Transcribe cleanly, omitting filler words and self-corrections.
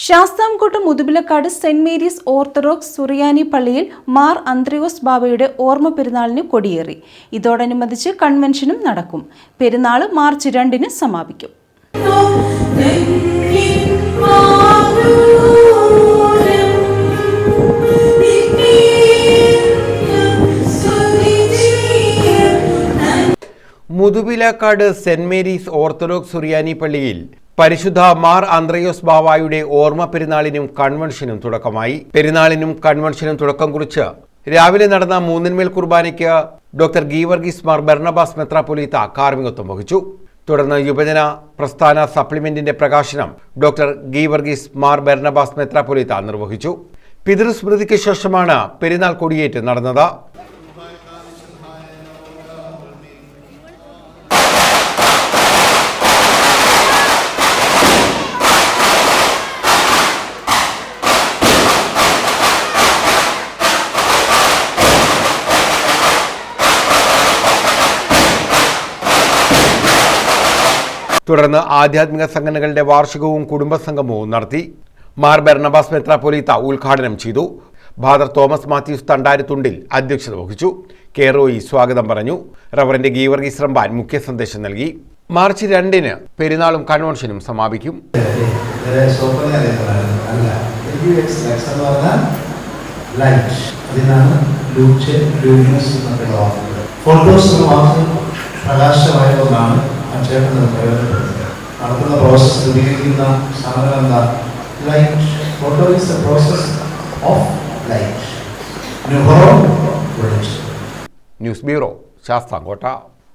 Sasthamkotta Muthupilakkad saint Mary's orthodox സുറിയാനി പള്ളിയിൽ മാർ അന്ത്രയോസ് ബാവയുടെ ഓർമ്മ പെരുന്നാളിന് കൊടിയേറി. ഇതോടനുബന്ധിച്ച് കൺവെൻഷനും നടക്കും. പെരുന്നാൾ മാർച്ച് 2-ന് സമാപിക്കും. മുതുപിലക്കാട് സെന്റ് മേരീസ് ഓർത്തഡോക്സ് സുറിയാനി പള്ളിയിൽ പരിശുദ്ധ മാർ അന്ത്രയോസ് ബാവായുടെ ഓർമ്മ പെരുന്നാളിനും കൺവെൻഷനും തുടക്കമായി. പെരുന്നാളിനും കൺവെൻഷനും തുടക്കം കുറിച്ച് രാവിലെ നടന്ന മൂന്നിന്മേൽ കുർബാനയ്ക്ക് ഡോക്ടർ ഗീവർഗീസ് മാർ ബർണബാസ് മെത്രാപ്പൊലീത്ത കാർമ്മികത്വം വഹിച്ചു. തുടർന്ന് യുവജന പ്രസ്ഥാന സപ്ലിമെന്റിന്റെ പ്രകാശനം ഡോക്ടർ ഗീവർഗീസ് മാർ ബർണബാസ് മെത്രാപ്പൊലീത്ത നിർവഹിച്ചു. പിതൃസ്മൃതിക്ക് ശേഷമാണ് പെരുന്നാൾ കൊടിയേറ്റ് നടന്നത്. തുടർന്ന് ആധ്യാത്മിക സംഘടനകളുടെ വാർഷികവും കുടുംബസംഗമവും നടത്തി. മാർ ബർണബാസ് മെത്രാപ്പൊലീത്ത ഉദ്ഘാടനം ചെയ്തു. ഫാദർ തോമസ് മാത്യൂസ് തണ്ടാരത്തുണ്ടിൽ അധ്യക്ഷത വഹിച്ചു. കെ റോയി സ്വാഗതം പറഞ്ഞു. റവറന്റ് ഗീവർഗീസ് റമ്പാൻ മുഖ്യ സന്ദേശം നൽകി. മാർച്ച് 2-ന് പെരുന്നാളും കൺവെൻഷനും സമാപിക്കും. നടത്തുന്ന പ്രോസസ് രൂപീകരിക്കുന്ന സാധനം എന്താ? Light. Photo is the process of light. News bureau, Sasthamkotta.